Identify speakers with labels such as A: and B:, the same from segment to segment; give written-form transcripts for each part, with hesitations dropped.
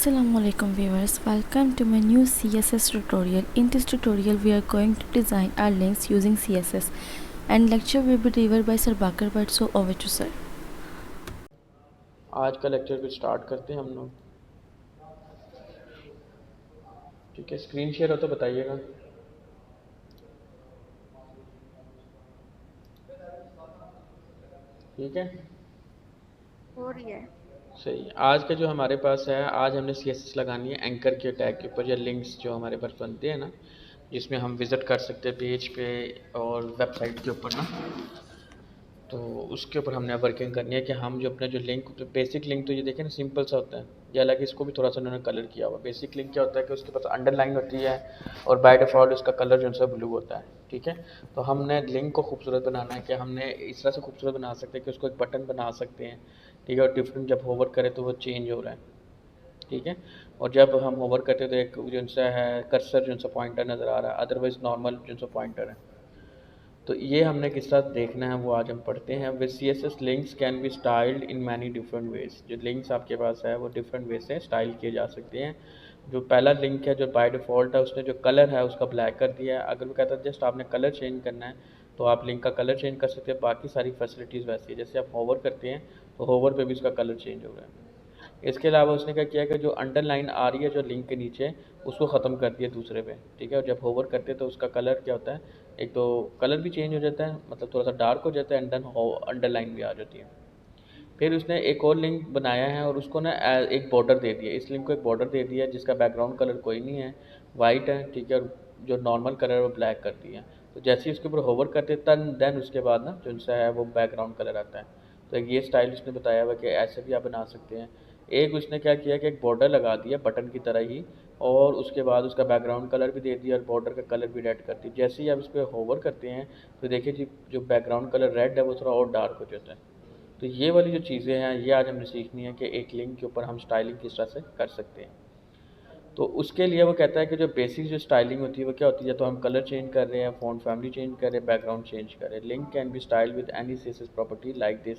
A: Assalamualaikum viewers, welcome to my new CSS tutorial. In this tutorial we are going to design our links using CSS and lecture will be delivered by Sir Bakar Bhatt, so over to sir.
B: आज का lecture कुछ start करते हैं हम लोग। ठीक है, screen share हो तो बताइएगा। ठीक है,
C: हो रही है।
B: सही। आज का जो हमारे पास है, आज हमने CSS लगानी है एंकर के टैग के ऊपर, या लिंक्स जो हमारे पास बनते हैं ना, जिसमें हम विज़िट कर सकते हैं पेज पे और वेबसाइट के ऊपर ना, तो उसके ऊपर हमने वर्किंग करनी है कि हम जो अपने जो लिंक, बेसिक लिंक तो ये देखें ना सिंपल सा होता है, ये हालांकि इसको भी थोड़ा सा उन्होंने कलर किया हुआ। बेसिक लिंक क्या होता है कि उसके पास अंडरलाइन होती है और बाय डिफ़ॉल्ट उसका कलर जो है ब्लू होता है। ठीक है, तो हमने लिंक को खूबसूरत बनाना है कि हमने इस तरह से खूबसूरत बना सकते हैं कि उसको एक बटन बना सकते हैं। ठीक है, और डिफरेंट जब होवर करें तो वो चेंज हो रहा है। ठीक है, और जब हम होवर करते हैं तो एक जो सा है कर्सर जो सा पॉइंटर नज़र आ रहा है, अदरवाइज नॉर्मल जो सा पॉइंटर है। तो ये हमने किस तरह देखना है वो आज हम पढ़ते हैं। With CSS links can be styled in many different ways. जो लिंक्स आपके पास है वो डिफरेंट वे से स्टाइल किए जा सकते हैं। जो पहला लिंक है जो बाय डिफ़ॉल्ट है, उसने जो कलर है उसका ब्लैक कर दिया है। अगर वो कहता है जस्ट आपने कलर चेंज करना है तो आप लिंक का कलर चेंज कर सकते हैं। बाकी सारी फैसिलिटीज़ वैसी है, जैसे आप होवर करते हैं तो होवर पे भी उसका कलर चेंज हो रहा है। इसके अलावा उसने क्या किया कि जो अंडरलाइन आ रही है जो लिंक के नीचे, उसको ख़त्म कर दिया दूसरे पे। ठीक है, और जब होवर करते हैं तो उसका कलर क्या होता है, एक तो कलर भी चेंज हो जाता है, मतलब थोड़ा सा डार्क हो जाता है, एंड देन अंडरलाइन भी आ जाती है। फिर उसने एक और लिंक बनाया है और उसको ना एक बॉर्डर दे दिया। इस लिंक को एक बॉर्डर दे दिया जिसका बैकग्राउंड कलर कोई नहीं है, वाइट है। ठीक है, और जो नॉर्मल कलर है वो ब्लैक कर दिया। तो जैसे ही उसके ऊपर होवर करते तन देन उसके बाद ना जो सा है वो बैकग्राउंड कलर आता है। तो एक ये स्टाइल उसने बताया हुआ कि ऐसे भी आप बना सकते हैं। एक उसने क्या किया कि एक बॉर्डर लगा दिया बटन की तरह ही, और उसके बाद उसका बैकग्राउंड कलर भी दे दिया और बॉर्डर का कलर भी रेड कर दिया। जैसे ही आप इस पर होवर करते हैं तो देखिए जी जो बैकग्राउंड कलर रेड है वो थोड़ा और डार्क हो जाता है। तो ये वाली जो चीज़ें हैं ये आज हमने सीखनी है कि एक लिंक के ऊपर हम स्टाइलिंग किस तरह से कर सकते हैं। तो उसके लिए वो कहता है कि जो बेसिक जो स्टाइलिंग होती है वो क्या होती है, तो हम कलर चेंज कर रहे हैं, फ़ॉन्ट फैमिली चेंज कर रहे हैं, बैकग्राउंड चेंज कर रहे हैं। Link can be style with any CSS property like this.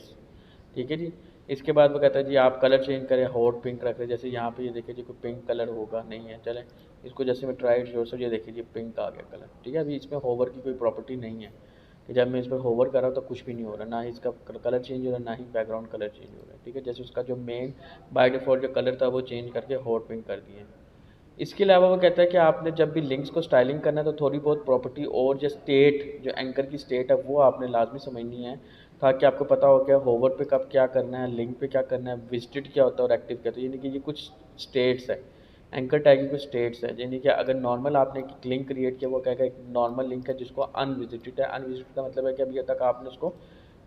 B: ठीक है जी। इसके बाद वो कहता है जी आप कलर चेंज करें, हॉट पिंक रख रहे हैं, जैसे यहाँ पे ये देखिए जी कोई पिंक कलर होगा नहीं है, चलें इसको जैसे मैं ट्राई शो से, ये देखिए जी पिंक आ गया कलर। ठीक है, अभी इसमें होवर की कोई प्रॉपर्टी नहीं है कि जब मैं इस पर होवर कर रहा हूँ तो कुछ भी नहीं हो रहा, ना ही इसका कलर चेंज हो रहा है ना ही बैकग्राउंड कलर चेंज हो रहा है। ठीक है, जैसे उसका जो मेन बाय डिफ़ॉल्ट जो कलर था वो चेंज करके हॉट पिंक कर दिए। इसके अलावा वो कहता है कि आपने जब भी लिंक्स को स्टाइलिंग करना है तो थोड़ी बहुत प्रॉपर्टी और जो स्टेट जो एंकर की स्टेट है वो आपने लाजमी समझनी है, ताकि आपको पता हो क्या होवर पे कब क्या करना है, लिंक पे क्या करना है, विजिटेड क्या होता है और एक्टिव क्या होता है। यानी कि ये कुछ स्टेट्स है, एंकर टैग की कुछ स्टेट्स है। यानी कि अगर नॉर्मल आपने एक लिंक क्रिएट किया, वो कहेगा एक नॉर्मल लिंक है जिसको अनविजिटेड है। अनविजिटेड का मतलब है कि अभी तक आपने उसको,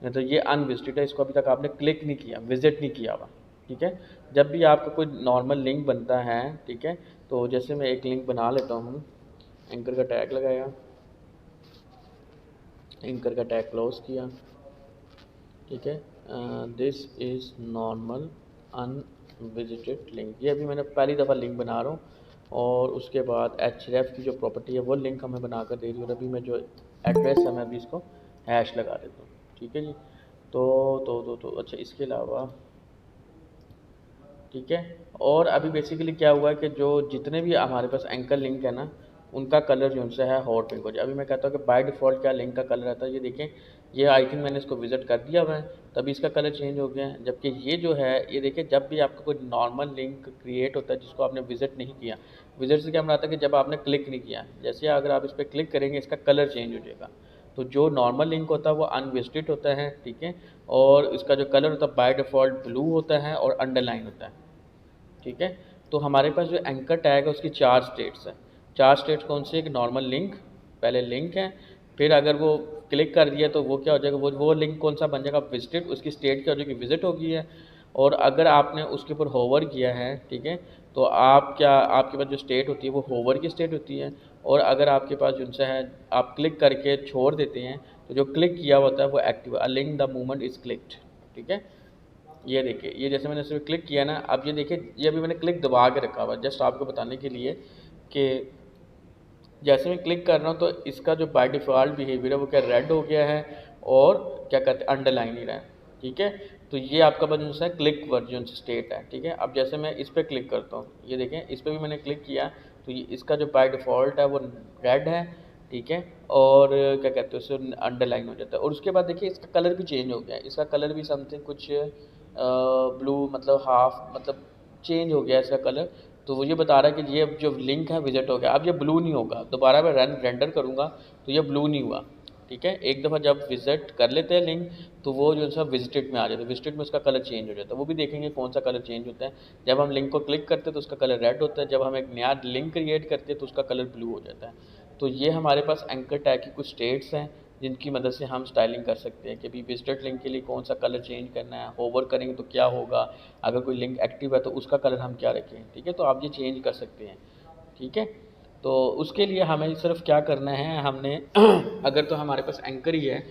B: तो ये अनविजिटेड है, इसको अभी तक आपने क्लिक नहीं किया, विजिट नहीं किया हुआ। ठीक है, जब भी आपका कोई नॉर्मल लिंक बनता है, ठीक है, तो जैसे मैं एक लिंक बना लेता हूँ, एंकर का टैग लगाया, एंकर का टैग क्लोज किया। ठीक है, this is normal unvisited link, ये अभी मैंने पहली दफ़ा लिंक बना रहा हूँ। और उसके बाद href की जो प्रॉपर्टी है वो लिंक हमें बना कर दे रही है, और अभी मैं जो एड्रेस है मैं अभी इसको हैश लगा देता हूँ। ठीक है जी। तो अच्छा, इसके अलावा ठीक है, और अभी बेसिकली क्या हुआ है कि जो जितने भी हमारे पास एंकर लिंक है ना, उनका कलर जो उनसे है हॉट पिंक हो जाए। अभी मैं कहता हूँ कि बाय डिफ़ॉल्ट क्या लिंक का कलर आता है, ये देखें, ये आई थिंक मैंने इसको विज़िट कर दिया हुआ है तभी इसका कलर चेंज हो गया है। जबकि ये जो है ये देखिए, जब भी आपका कोई नॉर्मल लिंक क्रिएट होता है जिसको आपने विज़िट नहीं किया, विज़िट से क्या बनाता है कि जब आपने क्लिक नहीं किया, जैसे अगर आप इस पर क्लिक करेंगे इसका कलर चेंज हो जाएगा। तो जो नॉर्मल लिंक होता है वो अनविजिटेड होता है। ठीक है, और इसका जो कलर होता है बाय डिफ़ॉल्ट ब्लू होता है और अंडरलाइन होता है। ठीक है, तो हमारे पास जो एंकर टैग है उसकी 4 स्टेट्स हैं। 4 स्टेट्स कौन सी? एक नॉर्मल लिंक, पहले लिंक है, फिर अगर वो क्लिक कर दिया तो वो क्या हो जाएगा, वो लिंक कौन सा बन जाएगा, विजिटेड, उसकी स्टेट क्या हो जाएगी, विजिट होगी है। और अगर आपने उसके ऊपर होवर किया है, ठीक है, तो आप क्या, आपके पास जो स्टेट होती है वो होवर की स्टेट होती है। और अगर आपके पास जिनसे है आप क्लिक करके छोड़ देते हैं तो जो क्लिक किया होता है वो active, a link the movement is clicked. ठीक है, ये देखिए, ये जैसे मैंने इस पर क्लिक किया ना, अब ये देखिए, ये अभी मैंने क्लिक दबा के रखा हुआ है जस्ट आपको बताने के लिए कि जैसे मैं क्लिक कर रहा हूँ तो इसका जो बाय डिफ़ॉल्ट बिहेवियर है वो क्या रेड हो गया है, और क्या कहते हैं अंडरलाइन ही रहा है। ठीक है, तो ये आपका वर्जन है क्लिक वर्जन स्टेट है, ठीक है। अब जैसे मैं इस पर क्लिक करता हूँ, ये देखें इस पर भी मैंने क्लिक किया, तो ये इसका जो बाय डिफ़ॉल्ट है वो रेड है, ठीक है। और क्या कहते हैं उससे अंडरलाइन हो जाता है। और उसके बाद देखिए इसका कलर भी चेंज हो गया है, इसका कलर भी समथिंग कुछ ब्लू मतलब हाफ मतलब चेंज हो गया इसका कलर। तो वो ये बता रहा है कि ये अब जो लिंक है विजिट हो गया। अब ये ब्लू नहीं होगा, दोबारा मैं रेंडर करूँगा तो ये ब्लू नहीं हुआ, ठीक है। एक दफ़ा जब विजिट कर लेते हैं लिंक तो वो जो सा विजिटेड में आ जाता है, विजिटेड में उसका कलर चेंज हो जाता है। वो भी देखेंगे कौन सा कलर चेंज होता है। जब हम लिंक को क्लिक करते हैं तो उसका कलर रेड होता है, जब हम एक नया लिंक क्रिएट करते हैं तो उसका कलर ब्लू हो जाता है। तो ये हमारे पास एंकर टैग की कुछ स्टेट्स हैं जिनकी मदद से हम स्टाइलिंग कर सकते हैं कि भाई विजिटेड लिंक के लिए कौन सा कलर चेंज करना है, होवर करेंगे तो क्या होगा, अगर कोई लिंक एक्टिव है तो उसका कलर हम क्या रखें, ठीक है। तो आप ये चेंज कर सकते हैं, ठीक है। तो उसके लिए हमें सिर्फ क्या करना है, हमने अगर तो हमारे पास एंकर ही है,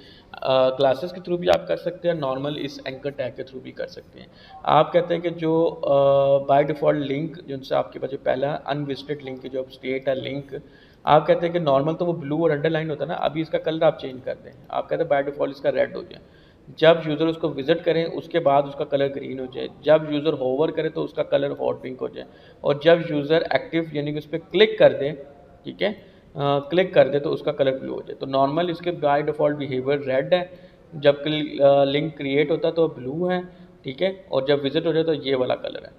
B: क्लासेस के थ्रू भी आप कर सकते हैं, नॉर्मल इस एंकर टैग के थ्रू भी कर सकते हैं। आप कहते हैं कि जो बाय डिफ़ॉल्ट लिंक जिनसे आपके पास जो पहला अनविजिटेड लिंक की जो स्टेट है लिंक, आप कहते हैं कि नॉर्मल तो वो ब्लू और अंडरलाइन होता है ना, अभी इसका कलर आप चेंज कर दें। आप कहते हैं बाय डिफ़ॉल्ट इसका रेड हो जाए, जब यूज़र उसको विजिट करें उसके बाद उसका कलर ग्रीन हो जाए, जब यूज़र होवर करे तो उसका कलर हॉट पिंक हो जाए, और जब यूज़र एक्टिव यानी कि उस पर क्लिक कर दे, ठीक है, क्लिक कर दे तो उसका कलर ब्लू हो जाए। तो नॉर्मल इसके बाय डिफ़ॉल्ट बिहेवियर रेड है, जब लिंक क्रिएट होता है तो ब्लू है, ठीक है, और जब विजिट हो जाए तो ये वाला कलर है,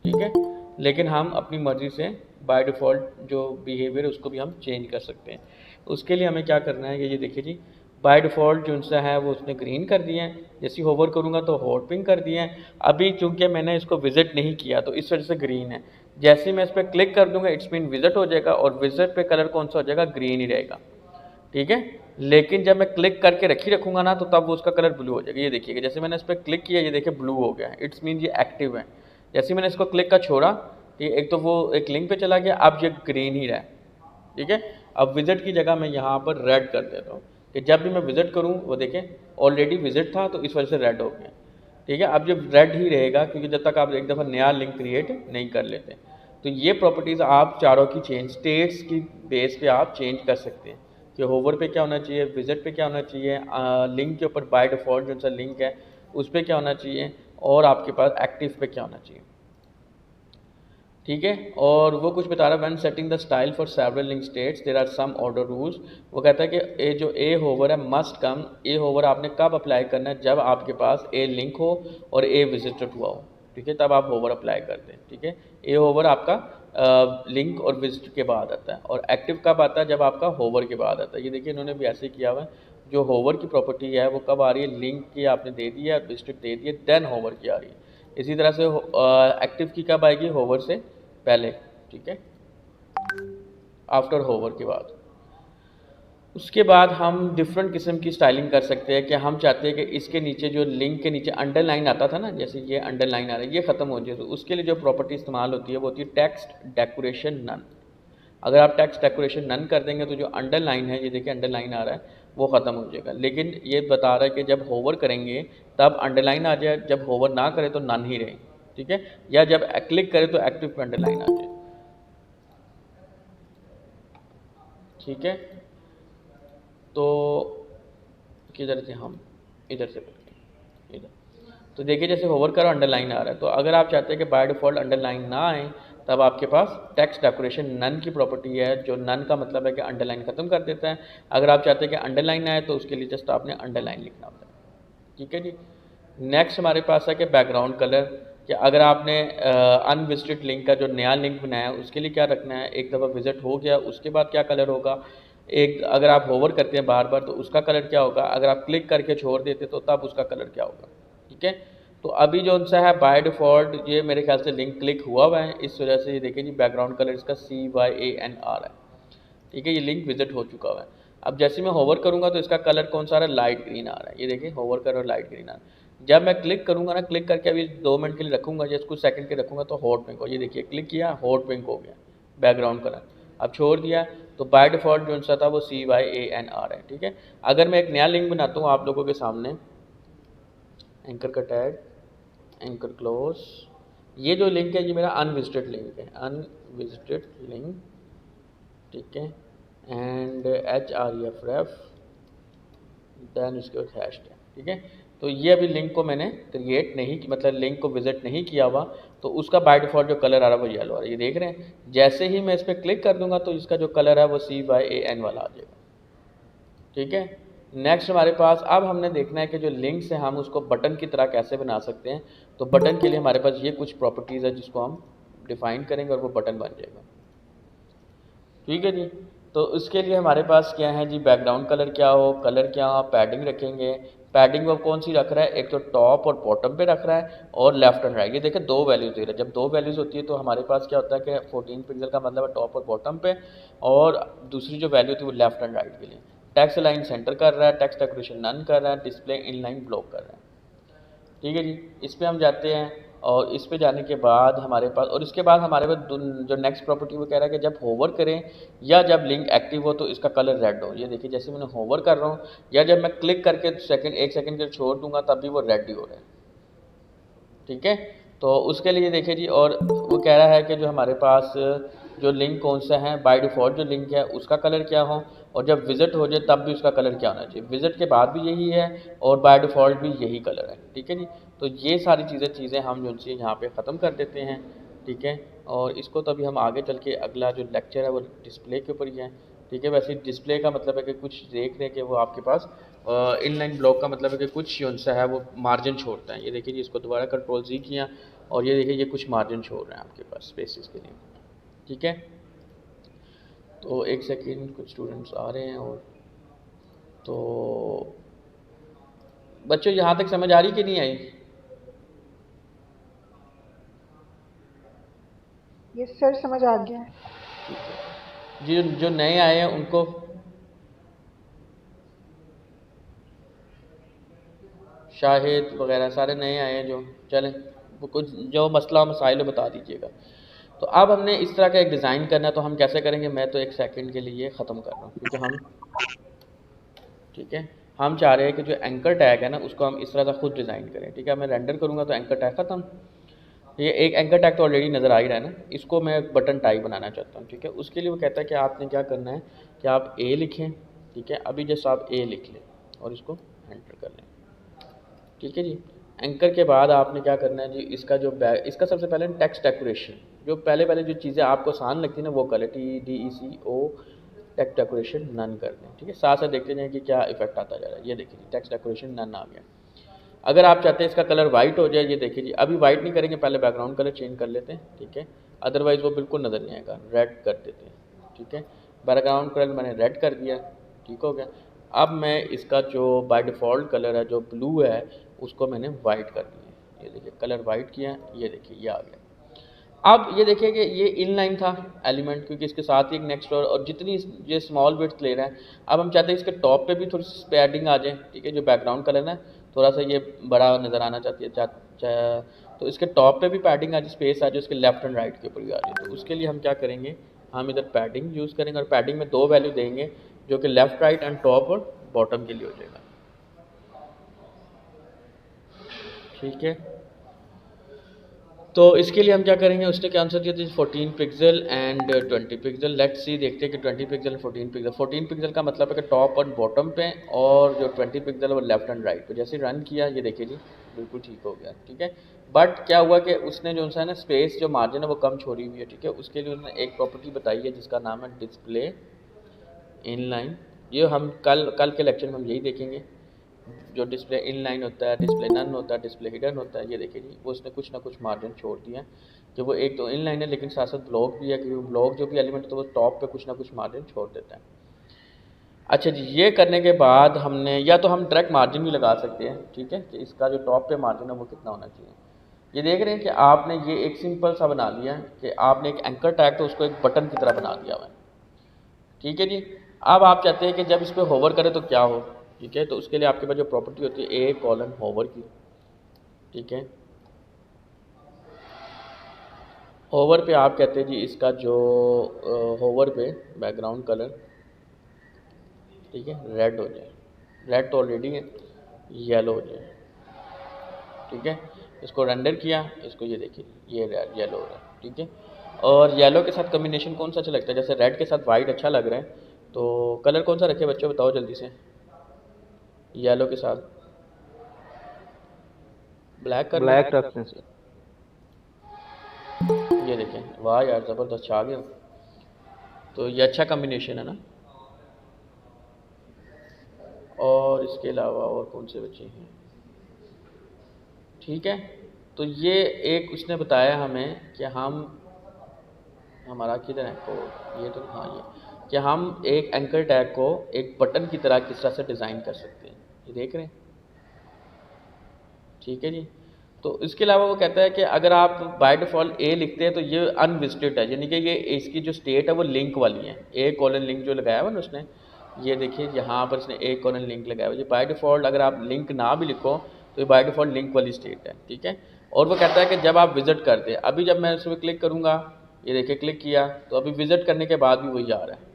B: ठीक है। लेकिन हम अपनी मर्ज़ी से बाय डिफ़ॉल्ट जो बिहेवियर है उसको भी हम चेंज कर सकते हैं। उसके लिए हमें क्या करना है कि ये देखिए जी, बाय डिफ़ॉल्ट जो सा है वो उसने ग्रीन कर दिया है, जैसे ही होवर करूँगा तो हॉट पिंक कर दिया है। अभी चूँकि मैंने इसको विज़िट नहीं किया तो इस वजह से ग्रीन है। जैसे ही मैं इस पर क्लिक कर दूँगा इट्स मीन विज़िट हो जाएगा, और विज़िट पे कलर कौन सा हो जाएगा, ग्रीन ही रहेगा, ठीक है। लेकिन जब मैं क्लिक करके रखूँगा ना तो तब वो उसका कलर ब्लू हो जाएगा। ये देखिएगा जैसे मैंने इस पर क्लिक किया, ये देखिए ब्लू हो गया है, इट्स मीन ये एक्टिव है। जैसे ही मैंने इसको क्लिक का छोड़ा, ये एक तो वो एक लिंक पे चला गया, अब ये ग्रीन ही रहा है, ठीक है। अब विजिट की जगह मैं यहाँ पर रेड कर देता हूँ कि जब भी मैं विजिट करूँ वो देखें ऑलरेडी विजिट था तो इस वजह से रेड हो गया, ठीक है। अब ये रेड ही रहेगा क्योंकि जब तक आप एक दफ़ा नया लिंक क्रिएट नहीं कर लेते। तो ये प्रॉपर्टीज़ आप चारों की चेंज स्टेट्स की बेस पे आप चेंज कर सकते हैं कि होवर पे क्या होना चाहिए, विजिट पे क्या होना चाहिए, लिंक के ऊपर बाय डिफ़ॉल्ट जो सा लिंक है उस पर क्या होना चाहिए, और आपके पास एक्टिव पे क्या होना चाहिए, ठीक है। और वो कुछ बता रहा है, when setting the style for several link states there are some order rules. वो कहता है कि ए जो ए होवर है मस्ट कम, ए होवर आपने कब अप्लाई करना है, जब आपके पास ए लिंक हो और ए विजिटेड हुआ हो, ठीक है, तब आप होवर अप्लाई करते हैं, ठीक है। ए होवर आपका लिंक और विजिट के बाद आता है, और एक्टिव कब आता है, जब आपका होवर के बाद आता है। ये देखिए इन्होंने भी ऐसे किया हुआ है, जो होवर की प्रॉपर्टी है वो कब आ रही है, लिंक की आपने दे दी है, विजिटेड दे दी है, देन होवर की आ रही है। इसी तरह से एक्टिव की कब आएगी, होवर से पहले, ठीक है, आफ्टर होवर के बाद। उसके बाद हम डिफरेंट किस्म की स्टाइलिंग कर सकते हैं कि हम चाहते हैं कि इसके नीचे जो लिंक के नीचे अंडरलाइन आता था ना, जैसे ये अंडरलाइन आ रहा है, ये ख़त्म हो जाए। तो उसके लिए जो प्रॉपर्टी इस्तेमाल होती है वो होती है टेक्स्ट डेकोरेशन नन। अगर आप टेक्स्ट डेकोरेशन नन कर देंगे तो जो अंडरलाइन है, ये देखिए अंडरलाइन आ रहा है, वो ख़त्म हो जाएगा। लेकिन ये बता रहा है कि जब होवर करेंगे तब अंडरलाइन आ जाए, जब होवर ना करें तो नन ही रहे, ठीक है, या जब क्लिक करें तो एक्टिव पे अंडरलाइन आ जाए, ठीक है। तो किधर थे हम, इधर से पकड़े, इधर। तो देखिए जैसे होवर करो अंडरलाइन आ रहा है, तो अगर आप चाहते हैं कि बाय डिफ़ॉल्ट अंडरलाइन ना आए तब आपके पास टेक्स्ट डेकोरेशन नन की प्रॉपर्टी है, जो नन का मतलब है कि अंडरलाइन ख़त्म कर देता है। अगर आप चाहते हैं कि अंडरलाइन आए तो उसके लिए जस्ट आपने अंडरलाइन लिखना होता है, ठीक है जी। नेक्स्ट हमारे पास है कि बैकग्राउंड कलर, कि अगर आपने अनविजिटेड लिंक का जो नया लिंक बनाया है उसके लिए क्या रखना है, एक दफ़ा विजिट हो गया उसके बाद क्या कलर होगा, एक अगर आप होवर करते हैं बार बार तो उसका कलर क्या होगा, अगर आप क्लिक करके छोड़ देते तो तब उसका कलर क्या होगा, ठीक है। तो अभी जो सा है बाय डिफ़ॉल्ट ये मेरे ख्याल से लिंक क्लिक हुआ है, इस वजह से ये देखिए जी बैकग्राउंड कलर इसका CYANR है, ठीक है, ये लिंक विजिट हो चुका हुआ है। अब जैसे मैं होवर करूंगा तो इसका कलर कौन सा आ रहा है, लाइट ग्रीन आ रहा है, ये देखिए होवर करो लाइट ग्रीन आ रहा है। जब मैं क्लिक करूंगा ना, क्लिक करके अभी 2 मिनट के लिए रखूंगा, जैसे कुछ सेकंड के रखूंगा तो हॉट पिंक हो, ये देखिए क्लिक किया हॉट पिंक हो गया बैकग्राउंड कलर। अब छोड़ दिया तो बाय डिफ़ॉल्ट जो सा था वो CYANR है, ठीक है। अगर मैं एक नया लिंक बनाता हूँ आप लोगों के सामने, एंकर का टैग, एंकर क्लोज, ये जो लिंक है ये मेरा अनविजिटेड लिंक है, अनविजिटेड लिंक, ठीक है, एंड HREF देन उसके बाद हैश टैग, ठीक है। तो ये अभी लिंक को मैंने क्रिएट नहीं की, मतलब लिंक को विजिट नहीं किया हुआ, तो उसका बाय डिफ़ॉल्ट जो कलर आ रहा है वो येलो आ रहा है, ये देख रहे हैं। जैसे ही मैं इस पर क्लिक कर दूंगा तो इसका जो कलर है वो CYAN वाला आ जाएगा, ठीक है। नेक्स्ट हमारे पास अब हमने देखना है कि जो लिंक्स है हम उसको बटन की तरह कैसे बना सकते हैं। तो बटन के लिए हमारे पास ये कुछ प्रॉपर्टीज़ है जिसको हम डिफाइन करेंगे और वो बटन बन जाएगा, ठीक है जी। तो उसके लिए हमारे पास क्या है जी, बैकग्राउंड कलर क्या हो, कलर क्या हो, पैडिंग रखेंगे। पैडिंग वो कौन सी रख रहा है, एक तो टॉप और बॉटम पे रख रहा है और लेफ्ट एंड राइट। ये देखिए दो वैल्यूज दे रहा है। जब दो वैल्यूज होती है तो हमारे पास क्या होता है कि 14 पिक्सल का मतलब है टॉप और बॉटम पे, और दूसरी जो वैल्यू थी वो लेफ्ट एंड राइट के लिए। टेक्स्ट लाइन सेंटर कर रहा है, टेक्स्ट डेकोरेशन नन कर रहा है, डिस्प्ले इनलाइन ब्लॉक कर रहा है, ठीक है जी। इस पे हम जाते हैं और इस पे जाने के बाद हमारे पास, और इसके बाद हमारे पास जो नेक्स्ट प्रॉपर्टी वो कह रहा है कि जब होवर करें या जब लिंक एक्टिव हो तो इसका कलर रेड हो। ये देखिए जैसे मैंने होवर कर रहा हूँ या जब मैं क्लिक करके एक सेकंड के लिए छोड़ दूंगा तब भी वो रेड ही हो रहा है, ठीक है। तो उसके लिए देखिए जी, और वो कह रहा है कि जो हमारे पास जो लिंक कौन सा है, बाय डिफ़ॉल्ट जो लिंक है उसका कलर क्या हो, और जब विजिट हो जाए तब भी उसका कलर क्या होना चाहिए। विजिट के बाद भी यही है और बाय डिफ़ॉल्ट भी यही कलर है, ठीक है जी। तो ये सारी चीज़ें हम जो सी यहाँ पे ख़त्म कर देते हैं, ठीक है। और इसको तो अभी हम आगे चल के अगला जो लेक्चर है वो डिस्प्ले के ऊपर ही है, ठीक है। वैसे डिस्प्ले का मतलब है कि कुछ देख रहे हैं कि वो आपके पास इनलाइन ब्लॉक का मतलब है कि कुछ जो सा है वो मार्जिन छोड़ता है। ये देखिए जी, इसको दोबारा कंट्रोल-Z किया और ये देखिए ये कुछ मार्जिन छोड़ रहे हैं आपके पास स्पेसिस के लिए, ठीक है। तो एक सेकेंड, कुछ स्टूडेंट्स आ रहे हैं। और तो बच्चों यहाँ तक समझ आ रही कि नहीं आई?
C: ये सर समझ आ गया है।
B: ठीक है जी। जो नए आए हैं उनको शाहिद वगैरह सारे नए आए हैं जो, चलें वो कुछ जो मसला मसाइल बता दीजिएगा। तो अब हमने इस तरह का एक डिज़ाइन करना है, तो हम कैसे करेंगे, मैं तो एक सेकंड के लिए ख़त्म कर रहा हूँ क्योंकि हम, ठीक है, हम चाह रहे हैं कि जो एंकर टैग है ना उसको हम इस तरह से खुद डिज़ाइन करें, ठीक है। मैं रेंडर करूँगा तो एंकर टैग ख़त्म। ये एक एंकर टैग तो ऑलरेडी नज़र आ ही रहा है ना, इसको मैं बटन टाइप बनाना चाहता हूँ, ठीक है। उसके लिए वो कहता है कि आपने क्या करना है कि आप ए लिखें, ठीक है। अभी जैसे आप ए लिख लें और इसको एंटर कर लें, ठीक है जी। एंकर के बाद आपने क्या करना है जी, इसका जो इसका सबसे पहले टेक्स्ट डेकोरेशन, जो पहले जो चीज़ें आपको आसान लगती है ना वो कर लें, TECO टेक्स्ट डेकोरेशन नन कर दें, ठीक है। साथ साथ देखते जाएं कि क्या इफेक्ट आता जा रहा है। ये देखिए जी, टेक्स्ट डेकोरेशन नन आ गया। अगर आप चाहते हैं इसका कलर वाइट हो जाए, ये देखिए जी, अभी वाइट नहीं करेंगे, पहले बैकग्राउंड कलर चेंज कर लेते हैं, ठीक है। अदरवाइज़ वो बिल्कुल नज़र नहीं आएगा, रेड कर देते हैं, ठीक है। बैकग्राउंड कलर मैंने रेड कर दिया, ठीक हो गया। अब मैं इसका जो बाय डिफ़ॉल्ट कलर है जो ब्लू है उसको मैंने वाइट कर दिया, ये देखिए कलर वाइट किया, ये देखिए ये आ गया। अब ये देखिए कि ये इनलाइन था एलिमेंट, क्योंकि इसके साथ ही एक नेक्स्ट और जितनी ये स्मॉल विड्थ ले रहा है। अब हम चाहते हैं इसके टॉप पे भी थोड़ी सी पैडिंग आ जाए, ठीक है। जो बैकग्राउंड कलर है थोड़ा सा ये बड़ा नज़र आना चाहती है, तो इसके टॉप पे भी पैडिंग आ जाए, स्पेस आ जाए, इसके लेफ्ट एंड राइट के ऊपर भी आ जाए। तो उसके लिए हम क्या करेंगे, हम इधर पैडिंग यूज़ करेंगे और पैडिंग में दो वैल्यू देंगे जो कि लेफ्ट राइट एंड टॉप और बॉटम के लिए हो जाएगा, ठीक है। तो इसके लिए हम क्या करेंगे, उसने क्या आंसर दिया था, 14 pixel and 20 pixel. Let's see, देखते हैं कि 20 पिक्सल 14 पिक्सल। 14 पिक्सल का मतलब है कि टॉप और बॉटम पे, और जो 20 पिक्सल है वो लेफ्ट एंड राइट पे। जैसे रन किया ये देखिए जी बिल्कुल ठीक हो गया, ठीक है। बट क्या हुआ कि उसने जो सा है ना स्पेस जो मार्जिन है वो कम छोड़ी हुई है, ठीक है। उसके लिए उसने एक प्रॉपर्टी बताई है जिसका नाम है डिस्प्ले इनलाइन। ये हम कल के लेक्चर में हम यही देखेंगे। जो डिस्प्ले इनलाइन होता है, डिस्प्ले नन होता है, डिस्प्ले हिडन होता है। ये देखिए जी, वो उसने कुछ ना कुछ मार्जिन छोड़ दिया है कि वो एक तो इनलाइन है लेकिन साथ साथ ब्लॉक भी है, क्योंकि ब्लॉक जो भी एलिमेंट होता है वो टॉप पे कुछ ना कुछ मार्जिन छोड़ देता है। अच्छा जी, ये करने के बाद हमने, या तो हम डायरेक्ट मार्जिन भी लगा सकते हैं, ठीक है, कि इसका जो टॉप पे मार्जिन है वो कितना होना चाहिए। ये देख रहे हैं कि आपने ये एक सिंपल सा बना लिया है कि आपने एक एंकर टैग तो उसको एक बटन की तरह बना दिया हुआ है, ठीक है जी। अब आप चाहते हैं कि जब इस पर होवर करें तो क्या हो, ठीक है। तो उसके लिए आपके पास जो प्रॉपर्टी होती है ए कॉलन होवर की, ठीक है। होवर पे आप कहते हैं जी इसका जो होवर पे बैकग्राउंड कलर, ठीक है, रेड हो जाए। रेड तो ऑलरेडी है, येलो हो जाए, ठीक है। इसको रेंडर किया, इसको ये देखिए ये येलो हो रहा है, ठीक है। और येलो के साथ कम्बिनेशन कौन सा अच्छा लगता है, जैसे रेड के साथ वाइट अच्छा लग रहा है, तो कलर कौन सा रखे बच्चों बताओ जल्दी से, येलो के साथ। ब्लैक कर
D: ब्लैक
B: लूँ?
D: रखते हैं सर।
B: ये देखें, वाह यार ज़बरदस्त छा गया। तो ये अच्छा कम्बिनेशन है ना। और इसके अलावा और कौन से बचे हैं? ठीक है, तो ये एक उसने बताया हमें कि हम हमारा किधर है कोड, ये तो हाँ ये कि हम एक एंकर टैग को एक बटन की तरह किस तरह से डिज़ाइन कर सकते हैं, ये देख रहे हैं। ठीक है जी। तो इसके अलावा वो कहता है कि अगर आप बाय डिफ़ॉल्ट ए लिखते हैं तो ये अनविजिटेड है, यानी कि ये इसकी जो स्टेट है वो लिंक वाली है। ए कॉलन लिंक जो लगाया हुआ ना उसने, ये देखिए यहाँ पर इसने ए कॉलन लिंक लगाया हुआ। ये बाय डिफ़ॉल्ट अगर आप लिंक ना भी लिखो तो ये बाय डिफ़ॉल्ट लिंक वाली स्टेट है। ठीक है। और वो कहता है कि जब आप विज़िट करते हैं, अभी जब मैं इस पर क्लिक करूँगा, ये देखिए क्लिक किया तो अभी विज़िट करने के बाद भी वही आ रहा है।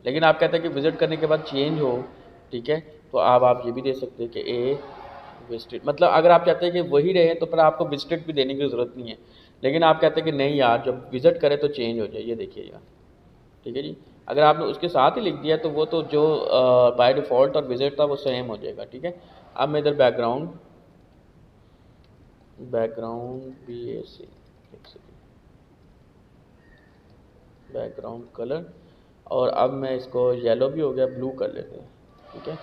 B: लेकिन आप कहते हैं कि विज़िट करने के बाद चेंज हो, ठीक है, तो आप ये भी दे सकते हैं कि ए विजिटेड, मतलब अगर आप चाहते हैं कि वही रहे तो फिर आपको विजिटेड भी देने की ज़रूरत नहीं है। लेकिन आप कहते हैं कि नहीं यार, जब विज़िट करें तो चेंज हो जाए, ये देखिएगा। ठीक है जी। अगर आपने उसके साथ ही लिख दिया तो वो तो जो बाय डिफ़ॉल्ट और विजिट था वो सेम हो जाएगा। ठीक है। अब मैं इधर बैकग्राउंड BAC बैकग्राउंड कलर, और अब मैं इसको येलो भी हो गया, ब्लू कर लेते हैं। ठीक है,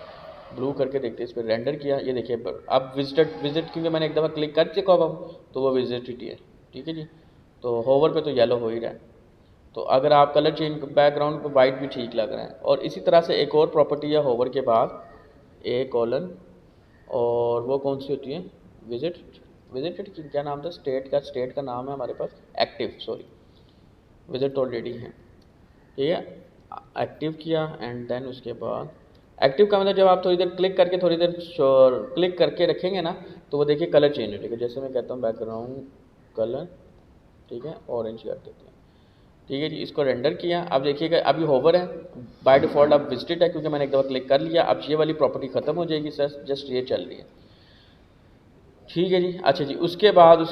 B: ब्लू करके देखते हैं। इस पर रेंडर किया, ये देखिए अब विजिट क्योंकि मैंने एक दफ़ा क्लिक कर चुका अब, तो वो विजिटेड ही है। ठीक है जी। तो होवर पे तो येलो हो ही रहा है। तो अगर आप कलर चेंज बैकग्राउंड पे वाइट भी ठीक लग रहा है। और इसी तरह से एक और प्रॉपर्टी है होवर के बाद, ए कॉलन, और वो कौन सी होती है, विजिटेड की क्या नाम था, स्टेट का नाम है हमारे पास एक्टिव, सॉरी विजिट ऑलरेडी है। ठीक है, एक्टिव किया एंड देन उसके बाद एक्टिव का मतलब जब आप थोड़ी देर क्लिक करके थोड़ी देर क्लिक करके रखेंगे ना तो वो देखिए कलर चेंज हो जाएगा। जैसे मैं कहता हूँ बैकग्राउंड कलर, ठीक है, ऑरेंज कर देते हैं। ठीक है जी, इसको रेंडर किया। अब देखिएगा अभी होवर है, बाय डिफ़ॉल्ट अब विजिटेड है क्योंकि मैंने एक दफ़ा क्लिक कर लिया। अब ये वाली प्रॉपर्टी ख़त्म हो जाएगी सर, जस्ट ये चल रही है। ठीक है जी। अच्छा जी, उसके बाद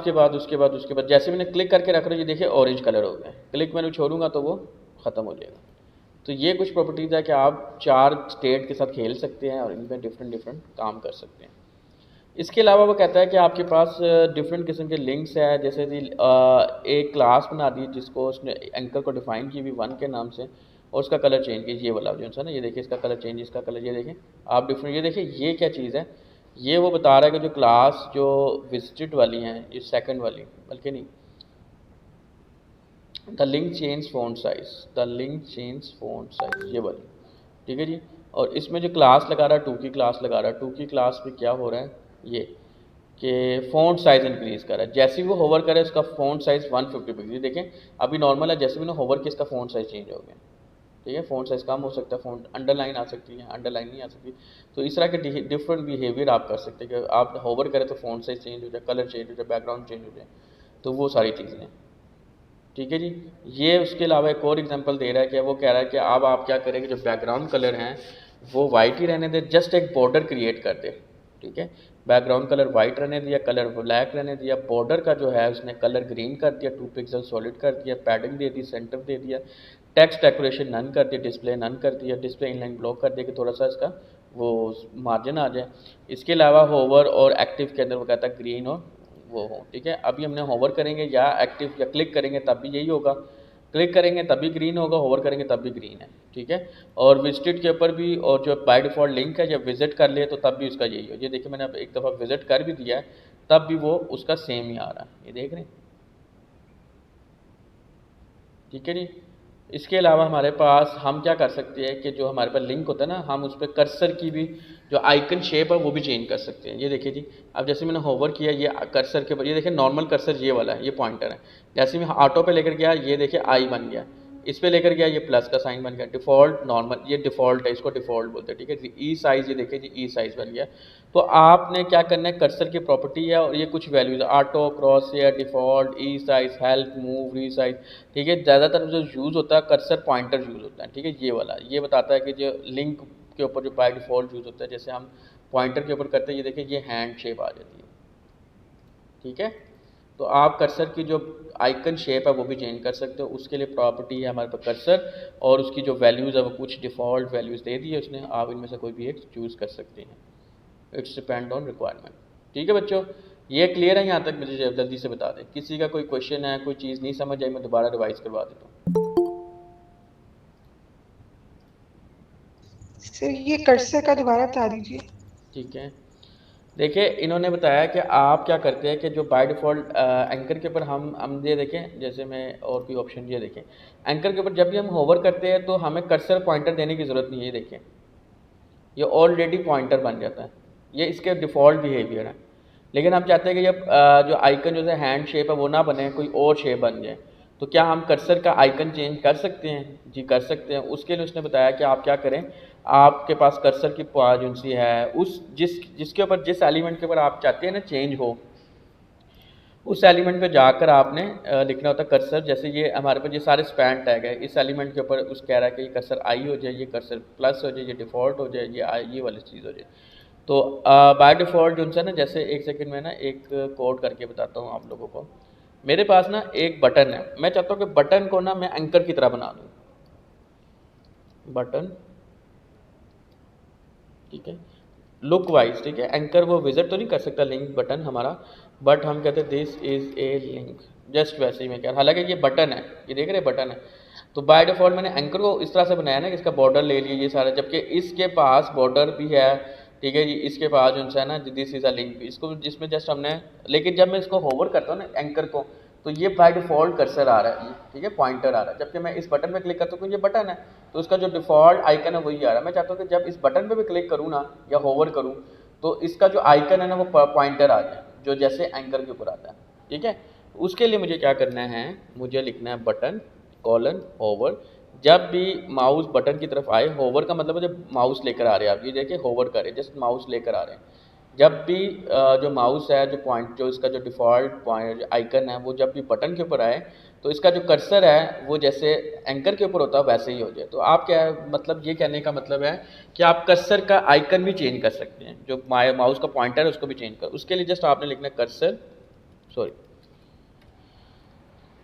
B: जैसे मैंने क्लिक करके रख रहा हूँ, ये देखिए ऑरेंज कलर हो गया। क्लिक मैंने छोड़ूंगा तो वो ख़त्म हो जाएगा। तो ये कुछ प्रॉपर्टीज़ है कि आप 4 स्टेट के साथ खेल सकते हैं और इनमें डिफरेंट डिफरेंट काम कर सकते हैं। इसके अलावा वो कहता है कि आपके पास डिफरेंट किस्म के लिंक्स है। जैसे कि एक क्लास बना दी जिसको उसने एंकर को डिफाइन की भी 1 के नाम से, और उसका कलर चेंज कीजिए, ये वाला जो है ना, ये देखिए इसका कलर चेंज, इसका कलर, ये देखें आप डिफरेंट। ये देखिए ये क्या चीज़ है, ये वो बता रहा है कि जो क्लास जो विजिटेड वाली हैं, ये सेकंड वाली बल्कि नहीं, the link change font size, ये वाली। ठीक है जी। और इसमें जो क्लास लगा रहा है, 2 की क्लास लगा रहा है, 2 की क्लास में क्या हो रहा है, ये कि फ़ॉन्ट साइज़ इंक्रीज़ कर रहा है। जैसे ही वो होवर करे इसका फ़ॉन्ट साइज़ 150 पिक्सल, देखें अभी नॉर्मल है, जैसे भी ना होवर किया इसका फ़ॉन्ट साइज़ चेंज हो गया। ठीक है, फ़ॉन्ट साइज़ कम हो सकता है, फ़ॉन्ट अंडरलाइन आ सकती है, अंडरलाइन नहीं आ सकती। तो इस तरह के डिफरेंट बिहेवियर आप कर सकते हैं कि आप होवर करें तो फ़ॉन्ट साइज़ चेंज हो जाए, कलर चेंज हो जाए, बैकग्राउंड चेंज हो जाए, तो वो सारी चीज़ें हैं। ठीक है जी। ये उसके अलावा एक और एग्जांपल दे रहा है कि वो कह रहा है कि अब आप क्या करें कि जो बैकग्राउंड कलर हैं वो वाइट ही रहने दें, जस्ट एक बॉर्डर क्रिएट कर दे। ठीक है, बैकग्राउंड कलर वाइट रहने दिया, कलर ब्लैक रहने दिया, बॉर्डर का जो है उसने कलर ग्रीन कर दिया, 2 पिक्सल सॉलिड कर दिया, पैडिंग दे दी, सेंटर दे दिया, टेक्स्ट डेकोरेशन नन कर दिया, डिस्प्ले नन कर दिया, डिस्प्ले इनलाइन ब्लॉक कर दिया कि थोड़ा सा इसका वो मार्जिन आ जाए। इसके अलावा होवर और एक्टिव के अंदर वो कहता है ग्रीन और वो हो। ठीक है, अभी हमने होवर करेंगे या एक्टिव या क्लिक करेंगे तब भी यही होगा, क्लिक करेंगे तब भी ग्रीन होगा, होवर करेंगे तब भी ग्रीन है। ठीक है, और विजिटेड के ऊपर भी, और जो बाय डिफ़ॉल्ट लिंक है जब विजिट कर ले तो तब भी उसका यही हो। ये देखिए मैंने अब एक दफ़ा विजिट कर भी दिया है तब भी वो उसका सेम ही आ रहा है, ये देख रहे हैं। ठीक है जी। इसके अलावा हमारे पास हम क्या कर सकते हैं कि जो हमारे पास लिंक होता है ना, हम उस पर कर्सर की भी जो आइकन शेप है वो भी चेंज कर सकते हैं। ये देखिए जी, अब जैसे मैंने होवर किया, ये कर्सर के ऊपर, ये देखिए नॉर्मल कर्सर ये वाला है, ये पॉइंटर है। जैसे मैं ऑटो पे लेकर गया, ये देखिए आई बन गया, इस पे लेकर गया ये प्लस का साइन बन गया, डिफ़ॉल्ट नॉर्मल, ये डिफ़ॉल्ट है, इसको डिफ़ॉल्ट बोलते हैं। ठीक है जी। ई साइज़, ये देखिए जी ई साइज़ बन गया। तो आपने क्या करना है, कर्सर की प्रॉपर्टी है और ये कुछ values, auto, cross hair, default, e size, help, move, resize. ठीक है, ज़्यादातर जो यूज़ होता है कर्सर पॉइंटर यूज़ होता है। ठीक है, ये वाला ये बताता है कि जो लिंक के ऊपर जो बाय डिफ़ॉल्ट यूज़ होता है, जैसे हम पॉइंटर के ऊपर करते हैं, ये देखिए ये हैंड शेप आ जाती है। ठीक है, तो आप कर्सर की जो आइकन शेप है वो भी चेंज कर सकते हो। उसके लिए प्रॉपर्टी है हमारे पास कर्सर, और उसकी जो वैल्यूज़ है वो कुछ डिफ़ॉल्ट वैल्यूज़ दे दी है उसने, आप इनमें से कोई भी एक चूज़ कर सकते हैं। It's depend on requirement. ठीक है बच्चों, ये क्लियर है यहाँ तक? मुझे जल्दी से बता दें, किसी का कोई क्वेश्चन है, कोई चीज़ नहीं समझ आई, मैं दोबारा रिवाइज करवा देता हूँ।
C: सर ये कर्सर का दोबारा बता दीजिए।
B: ठीक है, देखिए इन्होंने बताया कि आप क्या करते हैं कि जो बाय डिफ़ॉल्ट एंकर के ऊपर हम ये देखें, जैसे मैं और कोई ऑप्शन ये देखें, एंकर के ऊपर जब भी हम होवर करते हैं तो हमें कर्सर पॉइंटर देने की ज़रूरत नहीं है। ये देखें, ये ऑलरेडी पॉइंटर बन जाता है, ये इसके डिफ़ॉल्ट बिहेवियर है। लेकिन हम चाहते हैं कि जब जो आइकन जो है हैंड शेप है वो ना बने, कोई और शेप बन जाए, तो क्या हम कर्सर का आइकन चेंज कर सकते हैं? जी कर सकते हैं। उसके लिए उसने बताया कि आप क्या करें, आपके पास कर्सर की जो सी है उस जिसके ऊपर, जिस एलिमेंट के ऊपर आप चाहते हैं ना चेंज हो, उस एलिमेंट पे जाकर आपने लिखना होता है कर्सर। जैसे ये हमारे पास ये सारे स्पैन टैग है, इस एलिमेंट के ऊपर उस कह रहा है कि ये कर्सर आई हो जाए, ये कर्सर प्लस हो जाए, ये डिफ़ॉल्ट हो जाए, ये वाली चीज़ हो जाए। तो बाय डिफ़ॉल्ट जो है ना, जैसे एक सेकंड में ना एक कोड करके बताता हूँ आप लोगों को। मेरे पास ना एक बटन है, मैं चाहता हूँ कि बटन को ना मैं एंकर की तरह बना दूँ, बटन, ठीक है, लुक वाइज, ठीक है। एंकर वो विजिट तो नहीं कर सकता लिंक बटन हमारा, बट हम कहते हैं this is a link, just वैसे ही मैं कह रहा, हालांकि ये बटन है, ये देख रहे बटन है। तो बाय डिफ़ॉल्ट मैंने एंकर को इस तरह से बनाया ना कि इसका बॉर्डर ले लिए ये सारा, जबकि इसके पास बॉर्डर भी है, ठीक है जी। इसके पास जो है ना दिस इज़ अ लिंक, इसको जिसमें जस्ट हमने, लेकिन जब मैं इसको होवर करता हूँ ना एंकर को, तो ये बाय डिफ़ॉल्ट कर्सर आ रहा है, ठीक है, पॉइंटर आ रहा है। जबकि मैं इस बटन पे क्लिक करता हूँ, ये बटन है, तो उसका जो डिफ़ॉल्ट आइकन है वही आ रहा है। मैं चाहता हूँ कि जब इस बटन पे भी क्लिक करूँ ना या होवर करूँ, तो इसका जो आइकन है ना वो पॉइंटर आ जाए, जो जैसे एंकर के ऊपर आता है, ठीक है। उसके लिए मुझे क्या करना है, मुझे लिखना है बटन कॉलन होवर। जब भी माउस बटन की तरफ आए, होवर का मतलब है जब माउस लेकर आ रहे हैं आप, ये देखिए होवर करें, जस्ट माउस लेकर आ रहे हैं। जब भी जो माउस है, जो पॉइंट, जो इसका जो डिफ़ॉल्ट पॉइंट आइकन है, वो जब भी बटन के ऊपर आए, तो इसका जो कर्सर है वो जैसे एंकर के ऊपर होता है वैसे ही हो जाए। तो आप क्या मतलब, ये कहने का मतलब है कि आप कर्सर का आइकन भी चेंज कर सकते हैं, जो माउस का पॉइंटर है उसको भी चेंज कर। उसके लिए जस्ट आपने लिखना है cursor, sorry,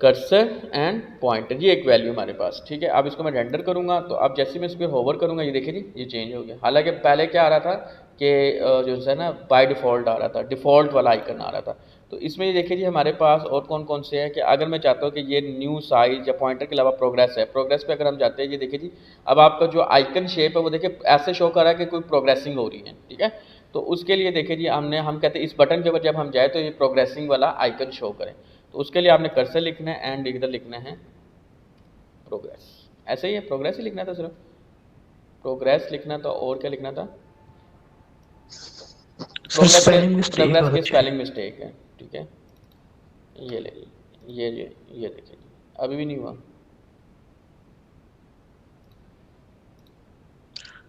B: cursor and pointer, ये एक वैल्यू हमारे पास, ठीक है। अब इसको मैं रेंडर करूंगा, तो अब जैसे मैं इस पर होवर करूंगा, ये देखिए जी ये चेंज हो गया। हालांकि पहले क्या आ रहा था कि जो है ना बाय डिफ़ॉल्ट आ रहा था, डिफ़ॉल्ट वाला आइकन आ रहा था। तो इसमें ये देखिए जी हमारे पास और कौन कौन से हैं कि अगर मैं चाहता हूँ कि ये न्यू साइज या पॉइंटर के अलावा प्रोग्रेस है, प्रोग्रेस पे अगर हम जाते हैं, ये देखिए जी अब आपका जो आइकन शेप है वो देखिए ऐसे शो कर रहा है कि कोई प्रोग्रेसिंग हो रही है, ठीक है। तो उसके लिए देखिए जी हम कहते हैं इस बटन के ऊपर जब हम जाए तो ये प्रोग्रेसिंग वाला आइकन शो करें। तो उसके लिए आपने कर्सर लिखना है एंड इधर लिखना है प्रोग्रेस, ऐसे ही है, प्रोग्रेस ही लिखना था, सिर्फ प्रोग्रेस लिखना था। और क्या लिखना था?
D: सर
B: प्रोग्रेस के,
D: स्पेलिंग मिस्टेक
B: प्रोग्रेस
D: हो
B: की
D: रही है।
B: स्पेलिंग मिस्टेक है, ठीक है। ये ले ये देखिए अभी भी नहीं हुआ।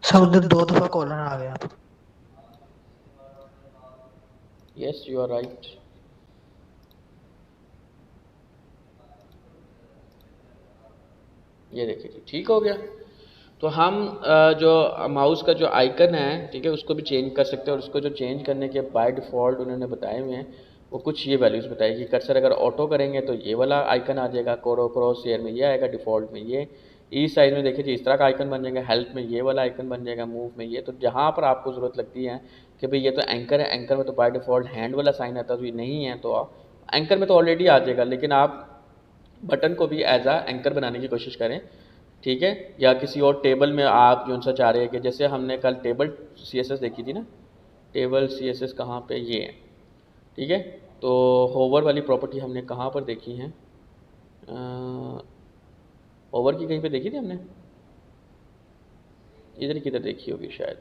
D: सर उधर 2 दफा कॉलर आ गया।
B: Yes you are right. ये देखिए जी ठीक हो गया। तो हम जो माउस का जो आइकन है, ठीक है, उसको भी चेंज कर सकते हैं। और उसको जो चेंज करने के बाय डिफ़ॉल्ट उन्होंने बताए हुए हैं, वो कुछ ये वैल्यूज़ बताई कि कर्सर अगर ऑटो करेंगे तो ये वाला आइकन आ जाएगा, क्रॉस हेयर में ये आएगा, डिफ़ॉल्ट में ये, ई साइज़ में देखिए जी इस तरह का आइकन बन जाएगा, हेल्प में ये वाला आइकन बन जाएगा, मूव में ये। तो जहाँ पर आपको ज़रूरत लगती है कि भाई ये तो एंकर है, एंकर में तो बाय डिफ़ॉल्ट हैंड वाला साइन आता है, तो ये नहीं है, तो एंकर में तो ऑलरेडी आ जाएगा, लेकिन आप बटन को भी एज आ एंकर बनाने की कोशिश करें, ठीक है। या किसी और टेबल में आप जो सा चाह रहे हैं कि जैसे हमने कल टेबल सीएसएस देखी थी ना, टेबल सीएसएस कहाँ पे, ये है, ठीक है। तो होवर वाली प्रॉपर्टी हमने कहाँ पर देखी है, होवर की कहीं पे देखी थी हमने, इधर किधर देखी होगी शायद,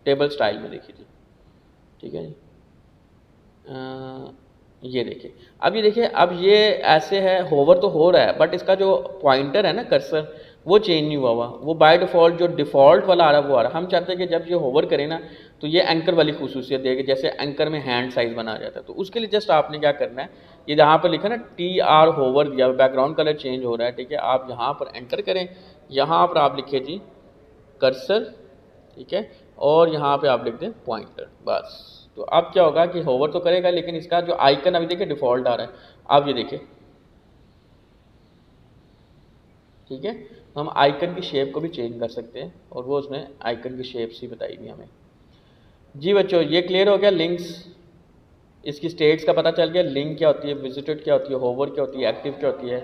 B: टेबल स्टाइल में देखी थी, ठीक है जी। ये देखिए, अब ये देखिए, अब ये ऐसे है, होवर तो हो रहा है बट इसका जो पॉइंटर है ना कर्सर, वो चेंज नहीं हुआ हुआ, वो बाय डिफ़ॉल्ट जो डिफ़ॉल्ट वाला आ रहा है वो आ रहा है। हम चाहते हैं कि जब ये होवर करें ना तो ये एंकर वाली खूसूसियत देगी, जैसे एंकर में हैंड साइज़ बना जाता है। तो उसके लिए जस्ट आपने क्या करना है, ये जहाँ पर लिखा ना TR होवर दिया, बैकग्राउंड कलर चेंज हो रहा है, ठीक है। आप यहाँ पर एंटर करें, यहाँ पर आप लिखिए जी कर्सर, ठीक है, और यहाँ पे आप लिख दें पॉइंटर, बस। तो अब क्या होगा कि होवर तो करेगा, लेकिन इसका जो आइकन अभी देखिए डिफ़ॉल्ट आ रहा है। अब ये देखिए, ठीक है। तो हम आइकन की शेप को भी चेंज कर सकते हैं, और वो उसमें आइकन की शेप सी बताई हुई हमें। जी बच्चों, ये क्लियर हो गया लिंक्स? इसकी स्टेट्स का पता चल गया, लिंक क्या होती है, विजिटेड क्या होती है, होवर क्या होती है, एक्टिव क्या होती है,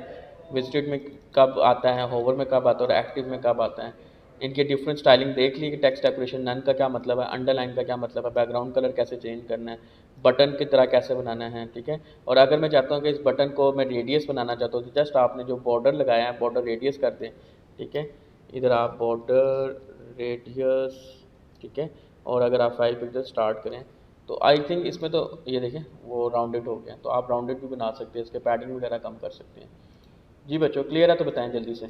B: विजिटेड में कब आता है, होवर में कब आता है और एक्टिव में कब आता है। इनके डिफरेंट स्टाइलिंग देख ली कि टेक्स्ट डेकोरेशन, नन का क्या मतलब है, अंडरलाइन का क्या मतलब है, बैकग्राउंड कलर कैसे चेंज करना है, बटन की तरह कैसे बनाना है, ठीक है। और अगर मैं चाहता हूँ कि इस बटन को मैं रेडियस बनाना चाहता हूँ तो जस्ट आपने जो बॉर्डर लगाया है बॉर्डर रेडियस कर दें, ठीक है। इधर आप बॉर्डर रेडियस, ठीक है, और अगर आप 5 पिक्सल स्टार्ट करें तो आई थिंक इसमें तो ये देखें वो राउंडेड हो गया, तो आप राउंडेड भी बना सकते हैं, इसके पैडिंग वगैरह कम कर सकते हैं। जी बच्चों क्लियर है तो बताएं जल्दी से।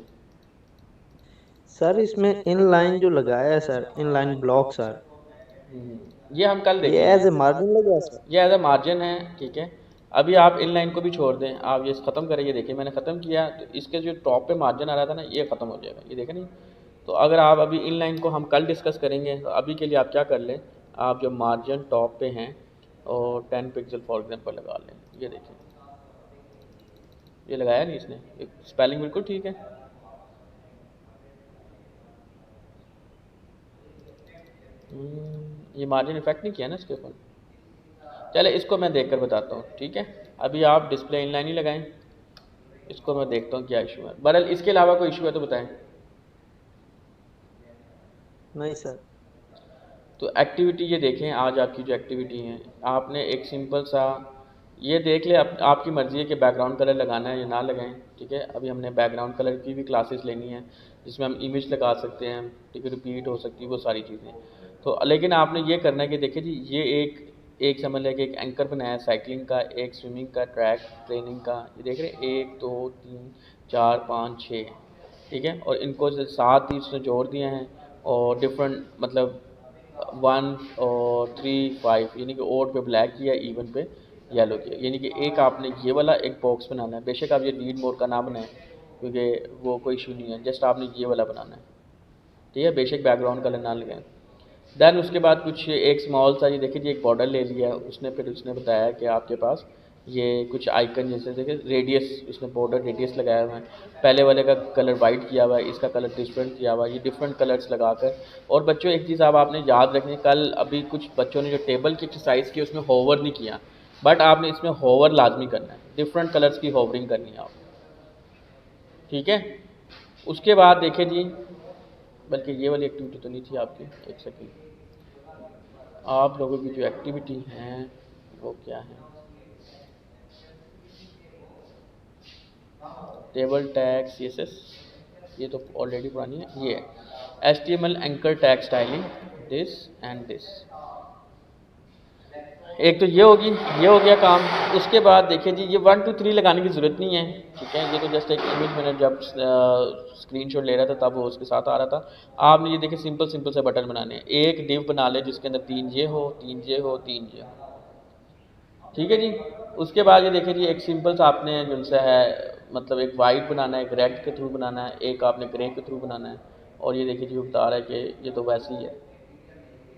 E: सर इसमें इन लाइन जो लगाया है sir, in line block sir,
B: ये हम कल
E: ये
B: देखेंगे,
E: एज ए मार्जिन लगा सर।
B: ये एज अ मार्जिन है, ठीक है। अभी आप इन लाइन को भी छोड़ दें, आप ये ख़त्म करें, ये देखिए मैंने ख़त्म किया तो इसके जो टॉप पे मार्जिन आ रहा था ना ये ख़त्म हो जाएगा, ये देखें नहीं। तो अगर आप अभी इन लाइन को हम कल डिस्कस करेंगे, तो अभी के लिए आप क्या कर लें, आप जो मार्जिन टॉप पे हैं और 10 पिक्सल फॉर एग्जांपल लगा लें, ये देखिए ये लगाया नहीं इसने, स्पेलिंग बिल्कुल ठीक है। ये मार्जिन इफेक्ट नहीं किया ना इसके ऊपर। चले इसको मैं देखकर बताता हूँ, ठीक है। अभी आप डिस्प्ले इनलाइन ही लगाएं, इसको मैं देखता हूँ क्या इशू है। बहरहाल इसके अलावा कोई इशू है तो बताएं।
E: नहीं सर।
B: तो एक्टिविटी ये देखें, आज आपकी जो एक्टिविटी है आपने एक सिंपल सा ये देख ले, आपकी मर्ज़ी है कि बैकग्राउंड कलर लगाना है या ना लगाएं, ठीक है। अभी हमने बैकग्राउंड कलर की भी क्लासेस लेनी है जिसमें हम इमेज लगा सकते हैं, ठीक है, रिपीट हो सकती है वो सारी चीज़ें। तो लेकिन आपने ये करना है कि देखिए जी ये एक एक समझ लें कि एक एंकर बनाया है साइकिलिंग का, एक स्विमिंग का ट्रैक ट्रेनिंग का, ये देख रहे हैं 1 2 3 4 5 6, ठीक है। और इनको साथ ही उसने जोड़ दिए हैं और डिफरेंट मतलब 1 और 3 5, यानी कि ओड पे ब्लैक किया, इवन पे येलो किया, यानी कि एक आपने ये वाला एक बॉक्स बनाना है। बेशक आप ये रीड मोड का ना बनाएं क्योंकि वो कोई इशू नहीं है, जस्ट आपने ये वाला बनाना है, ठीक है। बेशक बैकग्राउंड कलर ना लगाएं। देन उसके बाद कुछ एक स्मॉल सा ये देखिए जी एक बॉर्डर ले लिया उसने, फिर उसने बताया कि आपके पास ये कुछ आइकन जैसे देखिए रेडियस, उसने बॉर्डर रेडियस लगाया हुआ है। पहले वाले का कलर वाइट किया हुआ है, इसका कलर डिफरेंट किया हुआ है, ये डिफरेंट कलर्स लगाकर। और बच्चों एक चीज़ आपने याद रखनी, कल अभी कुछ बच्चों ने जो टेबल की एक्सरसाइज की उसमें होवर नहीं किया, बट आपने इसमें होवर लाजमी करना है, डिफरेंट कलर्स की होवरिंग करनी है आप, ठीक है। उसके बाद देखिए जी, बल्कि ये वाली एक्टिविटी तो नहीं थी आपकी, एक सेकेंड, आप लोगों की जो एक्टिविटी हैं वो क्या है, टेबल टैग CSS, ये तो ऑलरेडी पुरानी है। ये है HTML anchor tag styling, this and this. एक तो ये होगी, ये हो गया काम। उसके बाद देखिए जी ये 1 2 3 लगाने की ज़रूरत नहीं है, ठीक है। ये तो जस्ट एक इमेज मैंने जब स्क्रीनशॉट ले रहा था तब वो उसके साथ आ रहा था। आपने ये देखिए सिंपल सिंपल से बटन बनाने हैं, एक डिव बना ले जिसके अंदर 3 ये हो 3 ये हो 3 ये हो, ठीक है जी। उसके बाद ये देखिए जी एक सिंपल सा आपने जिनसे है मतलब एक वाइट बनाना है, एक रेड के थ्रू बनाना है, एक आपने ग्रे के थ्रू बनाना है। और ये देखिए जी वो बता रहा है कि ये तो वैसे ही है,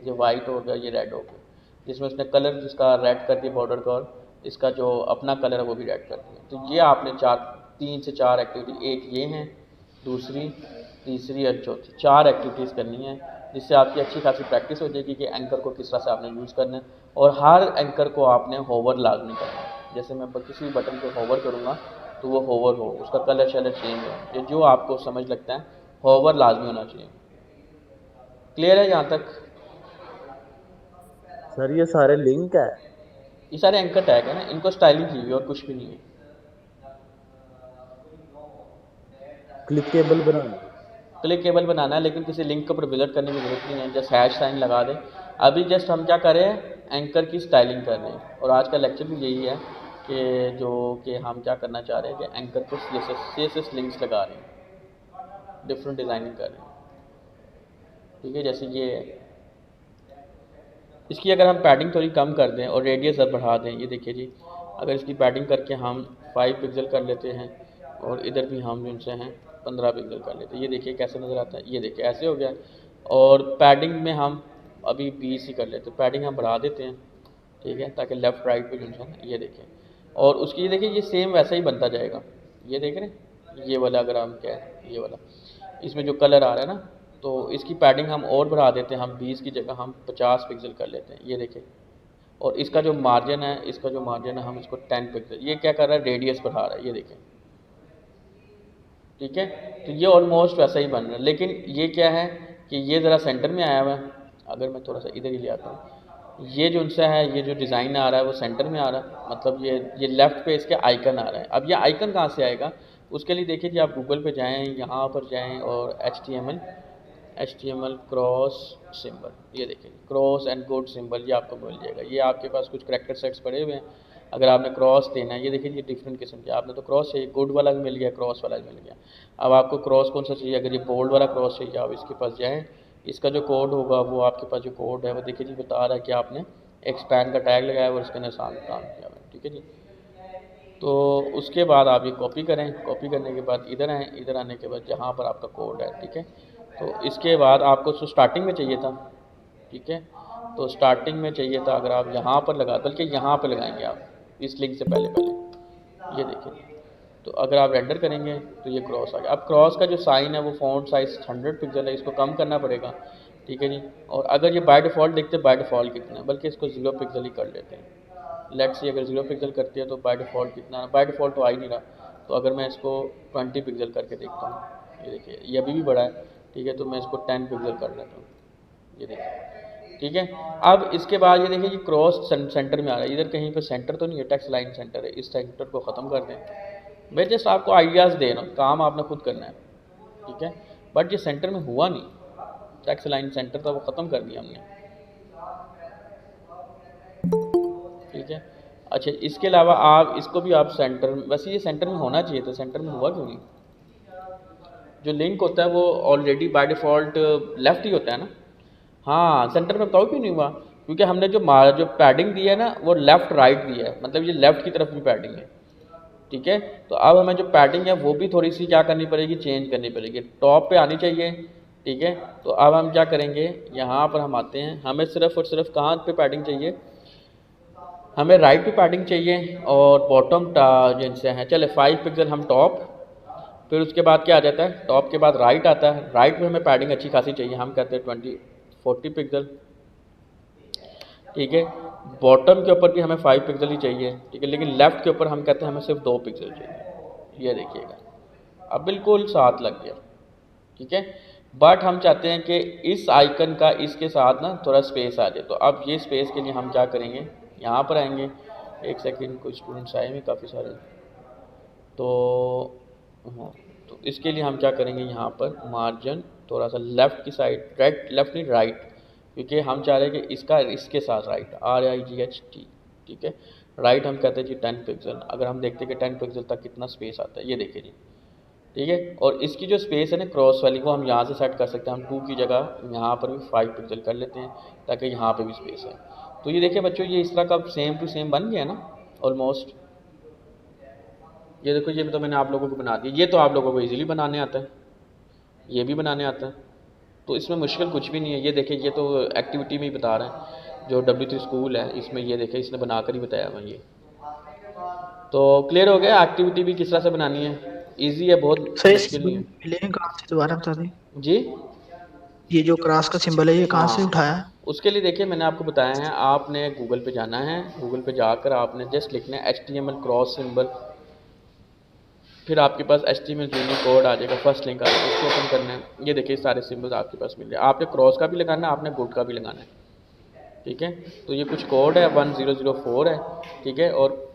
B: ये वाइट हो गया, ये रेड हो गया, जिसमें उसने कलर जिसका रेड कर दिया बॉर्डर का, और इसका जो अपना कलर है वो भी रेड कर दिया। तो ये आपने 3 से 4 एक्टिविटी, एक ये हैं, दूसरी, तीसरी और चौथी, 4 एक्टिविटीज़ करनी है, जिससे आपकी अच्छी खासी प्रैक्टिस हो जाएगी कि एंकर को किस तरह से आपने यूज़ करना है। और हर एंकर को आपने होवर लाजमी करना है, जैसे मैं किसी भी बटन को होवर करूँगा तो वो होवर हो, उसका कलर शलर चेंज हो, ये जो आपको समझ लगता है होवर लाजमी होना चाहिए। क्लियर है यहाँ तक?
E: सर ये सारे लिंक है।
B: ये सारे एंकर टैग है ना, इनको स्टाइलिंग की हुई और कुछ भी नहीं है।
E: क्लिकेबल बनाना है।
B: क्लिकेबल बनाना है, लेकिन किसी लिंक के ऊपर विजिट करने की जरूरत नहीं है, जस्ट हैश साइन लगा दें। अभी जस्ट हम क्या कर रहे हैं, एंकर की स्टाइलिंग कर रहे हैं। और आज का लेक्चर भी यही है कि जो कि हम क्या करना चाह रहे हैं कि एंकर को CSS लिंक्स लगा रहे हैं, डिफरेंट डिज़ाइनिंग कर रहे हैं, ठीक है। जैसे ये है, इसकी अगर हम पैडिंग थोड़ी कम कर दें और रेडियस अब बढ़ा दें, ये देखिए जी अगर इसकी पैडिंग करके हम 5 पिक्सल कर लेते हैं और इधर भी हम जिनसे हैं 15 पिक्सल कर लेते हैं, ये देखिए कैसे नज़र आता है, ये देखिए ऐसे हो गया। और पैडिंग में हम अभी 20 ही कर लेते हैं, पैडिंग हम बढ़ा देते हैं, ठीक है, ताकि लेफ़्ट राइट पे जो है ये देखें। और उसकी ये देखिए ये सेम वैसा ही बनता जाएगा, ये देख रहे हैं, ये वाला अगर हम क्या है, ये वाला इसमें जो कलर आ रहा है ना, तो इसकी पैडिंग हम और बढ़ा देते हैं, हम 20 की जगह हम 50 पिक्सल कर लेते हैं, ये देखें और इसका जो मार्जिन है, हम इसको 10 पिक्सल, ये क्या कर रहा है, रेडियस बढ़ा रहा है, ये देखें, ठीक है। तो ये ऑलमोस्ट वैसा ही बन रहा है, लेकिन ये क्या है कि ये ज़रा सेंटर में आया हुआ है। अगर मैं थोड़ा सा इधर ही ले आता हूँ, ये जो उनसे है, ये जो डिज़ाइन आ रहा है वो सेंटर में आ रहा है, मतलब ये लेफ़्ट पे इसके आइकन आ रहा है। अब ये आइकन कहाँ से आएगा, उसके लिए देखिए जी, आप गूगल पे जाएँ, यहाँ पर जाएँ और HTML क्रॉस सिंबल, ये देखिए क्रॉस एंड गुड सिंबल, ये आपको मिल जाएगा। ये आपके पास कुछ करैक्टर सेट्स पड़े हुए हैं, अगर आपने क्रॉस देना है, ये देखिए ये डिफरेंट किस्म के, आपने तो क्रॉस चाहिए, गुड वाला भी मिल गया, क्रॉस वाला भी मिल गया। अब आपको क्रॉस कौन सा चाहिए, अगर ये बोल्ड वाला क्रॉस चाहिए, आप इसके पास जाएँ, इसका जो कोड होगा वो आपके पास जो कोड है वो देखिए जी बता रहा है कि आपने एक्सपैंड का टैग लगाया है और इसके निशान काम किया हुआ है, ठीक है जी। तो उसके बाद आप ये कॉपी करें, कॉपी करने के बाद इधर आएँ, इधर आने के बाद जहाँ पर आपका कोड है, ठीक है, तो इसके बाद आपको तो स्टार्टिंग में चाहिए था, ठीक है, तो स्टार्टिंग में चाहिए था, अगर आप यहाँ पर लगा, बल्कि यहाँ पर लगाएंगे आप इस लिंक से पहले ये देखिए, तो अगर आप रेंडर करेंगे तो ये क्रॉस आ गया। अब क्रॉस का जो साइन है वो फ़ॉन्ट साइज़ 100 पिक्सल है, इसको कम करना पड़ेगा, ठीक है जी। और अगर ये बाय डिफ़ॉल्ट देखते हैं, बाय डिफ़ॉल्ट कितना है, बल्कि इसको 0 पिक्सल ही कर लेते हैं। लेट्स सी अगर 0 पिक्सल करते हैं तो बाय डिफ़ॉल्ट कितना, बाय डिफ़ॉल्ट तो आ ही नहीं रहा, तो अगर मैं इसको 20 पिक्सल करके देखता हूँ, ये देखिए ये अभी भी बड़ा है, ठीक है, तो मैं इसको 10 पिक्सल कर लेता हूँ, ये देखिए, ठीक है। अब इसके बाद ये देखिए ये क्रॉस सेंटर में आ रहा है, इधर कहीं पे सेंटर तो नहीं है, टेक्स्ट लाइन सेंटर है, इस सेंटर को ख़त्म कर दें। मैं जस्ट आपको आइडियाज़ दे रहा हूँ, काम आपने खुद करना है, ठीक है। बट ये सेंटर में हुआ नहीं, टेक्स्ट लाइन सेंटर था वो ख़त्म कर दिया हमने, ठीक है। अच्छा, इसके अलावा आप इसको भी आप सेंटर, वैसे ये सेंटर में होना चाहिए था, सेंटर में हुआ क्यों नहीं। जो लिंक होता है वो ऑलरेडी बाय डिफ़ॉल्ट लेफ़्ट ही होता है ना, हाँ सेंटर में बताओ क्यों नहीं हुआ, क्योंकि हमने जो पैडिंग दी है ना वो लेफ़्ट राइट दी है, मतलब ये लेफ़्ट की तरफ भी पैडिंग है, ठीक है। तो अब हमें जो पैडिंग है वो भी थोड़ी सी क्या करनी पड़ेगी, चेंज करनी पड़ेगी, टॉप पे आनी चाहिए, ठीक है। तो अब हम क्या करेंगे, यहाँ पर हम आते हैं, हमें सिर्फ और सिर्फ कहाँ पे पैडिंग चाहिए, हमें राइट पे पैडिंग चाहिए, और बॉटम जिनसे हैं, चले 5 पिक्सल हम टॉप, फिर उसके बाद क्या आ जाता है, टॉप के बाद राइट आता है, राइट में हमें पैडिंग अच्छी खासी चाहिए, हम कहते हैं 40 पिक्सल, ठीक है। बॉटम के ऊपर भी हमें 5 पिक्सल ही चाहिए, ठीक है, लेकिन लेफ़्ट के ऊपर हम कहते हैं हमें सिर्फ 2 पिक्सल चाहिए, ये देखिएगा अब बिल्कुल साथ लग गया, ठीक है। बट हम चाहते हैं कि इस आइकन का इसके साथ ना थोड़ा स्पेस आ जाए, तो अब ये स्पेस के लिए हम क्या करेंगे, यहाँ पर आएंगे, एक सेकंड, कुछ स्टूडेंट्स आए हैं काफ़ी सारे, तो हाँ, तो इसके लिए हम क्या करेंगे, यहाँ पर मार्जिन थोड़ा सा लेफ़्ट की साइड, राइट लेफ़्ट नहीं राइट, क्योंकि हम चाह रहे हैं कि इसका इसके साथ राइट, RIGHT, ठीक है, राइट हम कहते हैं जी 10 पिक्सल। अगर हम देखते हैं कि 10 पिक्सल तक कितना स्पेस आता है, ये देखिए जी, ठीक है। और इसकी जो स्पेस है ना क्रॉस वाली, वो हम यहाँ से सेट कर सकते हैं, हम 2 की जगह यहाँ पर भी 5 पिक्सल कर लेते हैं, ताकि यहाँ पे भी स्पेस है। तो ये देखिए बच्चों, ये इस तरह का सेम टू सेम बन गया ना ऑलमोस्ट, ये देखो, ये तो मैंने आप लोगों को बना दिया, ये तो आप लोगों को इजीली बनाने आता है, ये भी बनाने आता है, तो इसमें मुश्किल कुछ भी नहीं है। ये देखिए, ये तो एक्टिविटी में ही बता रहे हैं, जो W3 स्कूल है इसमें, ये देखिए इसने बना कर ही बताया हुआ ये। तो क्लियर हो गया, एक्टिविटी भी किस तरह से बनानी है, ईजी है, बहुत
D: सर
B: मुश्किल नहीं है
D: लेकिन कहाँ से, दोबारा बता दें।
B: जी।
D: ये जो क्रॉस का सिंबल है ये कहाँ से
B: हाँ,
D: उठाया है?
B: उसके लिए देखिए मैंने आपको बताया है, आपने गूगल पे जाना है, गूगल पे जाकर आपने जस्ट लिखना है HTML क्रॉस सिंबल, फिर आपके पास HTML कोड आ जाएगा, फर्स्ट लिंक आ जाएगा, उसको ओपन करना है, ये देखिए सारे सिंबल्स आपके पास मिल जाए, आपने क्रॉस का भी लगाना है, आपने गुड का भी लगाना है, ठीक है। तो ये कुछ कोड है 1004 है, ठीक है। और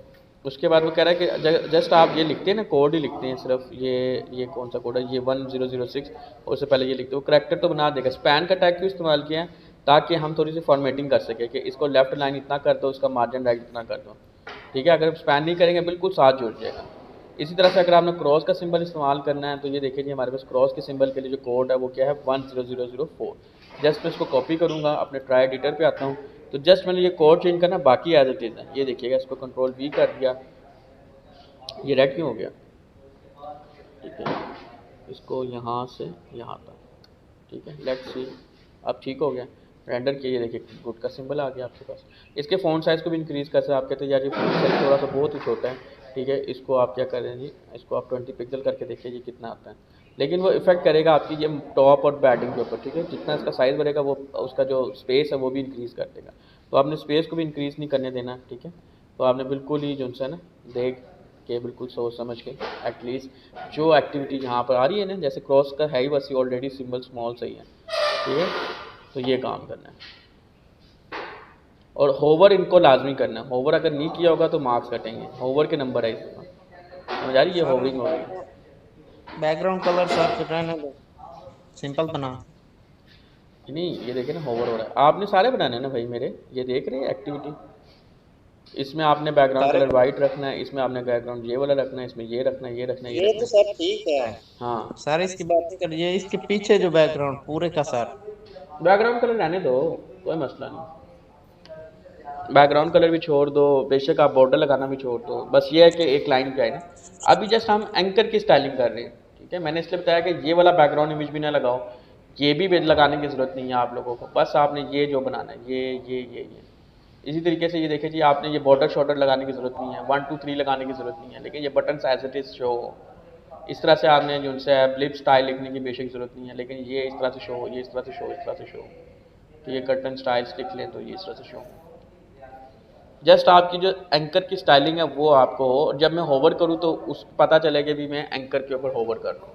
B: उसके बाद वो कह रहा है कि जस्ट आप ये लिखते हैं ना, कोड ही लिखते हैं सिर्फ, ये कौन सा कोड है, ये 1006, और उससे पहले ये लिखते हो, करैक्टर तो बना देगा। स्पैन का टैग क्यों इस्तेमाल किया है, ताकि हम थोड़ी सी फॉर्मेटिंग कर सकें कि इसको लेफ्ट लाइन इतना कर दो, उसका मार्जिन राइट इतना कर दो, ठीक है। अगर स्पैन नहीं करेंगे बिल्कुल साथ जुड़ जाएगा। इसी तरह से अगर आपने क्रॉस का सिंबल इस्तेमाल करना है, तो ये देखिए जी हमारे पास क्रॉस के सिंबल के लिए जो कोड है वो क्या है, 10004। जस्ट मैं इसको कॉपी करूँगा, अपने ट्राई एडिटर पे आता हूँ, तो जस्ट मैंने ये कोड चेंज करना, बाकी एज इट इज़ है। ये देखिएगा, इसको Ctrl+V कर दिया, ये रेड क्यों हो गया, ठीक है, इसको यहाँ से यहाँ तक, ठीक है, लेट्स सी, अब ठीक हो गया, रेंडर किया, ये देखिए गुड का सिंबल आ गया आपके पास। इसके फ़ॉन्ट साइज़ को भी इंक्रीज़ कर सकते हैं, आप कहते हैं यार ये फ़ॉन्ट साइज़ थोड़ा सा बहुत ही छोटा है, ठीक है, इसको आप क्या करें जी, इसको आप 20 पिक्सल करके देखिए जी कितना आता है, लेकिन वो इफेक्ट करेगा आपकी ये टॉप और बैटिंग के ऊपर, ठीक है। जितना इसका साइज़ बढ़ेगा वो उसका जो स्पेस है वो भी इंक्रीज़ कर देगा। तो आपने स्पेस को भी इंक्रीज़ नहीं करने देना, ठीक है। तो आपने बिल्कुल ही जो है ना देख के बिल्कुल सोच समझ के एटलीस्ट जो एक्टिविटी यहाँ पर आ रही है ना, जैसे क्रॉस का है ही बस ये ऑलरेडी सिंबल स्मॉल सही है, ठीक है। तो ये काम करना है और होवर इनको लाजमी करना है। होवर अगर नहीं किया होगा तो मार्क्स कटेंगे, होवर के नंबर है इसमें, समझ आ रही है। ये
E: सर
B: होवरिंग हो रही है।
E: बैकग्राउंड कलर सर फिर रहने दो, सिंपल बना।
B: नहीं ये देखिए ना होवर हो रहा है। आपने सारे बनाने हैं ना भाई मेरे, ये देख रहे हैं एक्टिविटी। इसमें आपने बैकग्राउंड
E: सारे
B: कलर वाइट रखना है, इसमें आपने बैकग्राउंड ये वाला रखना है, इसमें ये रखना है, ये रखना है, ये
E: ये
B: रखना
E: तो
B: है।
E: सर ठीक है
B: हाँ
E: सर, इसकी बात नहीं करिए, इसके पीछे जो बैकग्राउंड पूरे का सर।
B: बैकग्राउंड कलर रहने दो, कोई मसला नहीं। बैकग्राउंड कलर भी छोड़ दो, बेशक आप बॉर्डर लगाना भी छोड़ दो। बस ये है कि एक लाइन पे आए ना। अभी जस्ट हम एंकर की स्टाइलिंग कर रहे हैं, ठीक है। मैंने इसलिए बताया कि ये वाला बैकग्राउंड इमेज भी ना लगाओ, ये भी लगाने की ज़रूरत नहीं है आप लोगों को। बस आपने ये जो बनाना है ये इसी तरीके से ये देखिए जी, आपने ये बॉर्डर शॉर्डर लगाने की ज़रूरत नहीं है, 1 2 3 लगाने की ज़रूरत नहीं है, लेकिन ये button as it is show हो। इस तरह से आपने जो उनसे ब्लिप स्टाइल लिखने की बेशक ज़रूरत नहीं है, लेकिन ये इस तरह से शो हो, ये इस तरह से शो, इस तरह से शो। तो ये कर्टन स्टाइल्स लिख लें तो ये इस तरह से शो हो। जस्ट आपकी जो एंकर की स्टाइलिंग है वो आपको हो, और जब मैं होवर करूँ तो उस पता चले कि भी मैं एंकर के ऊपर होवर कर रहा हूँ।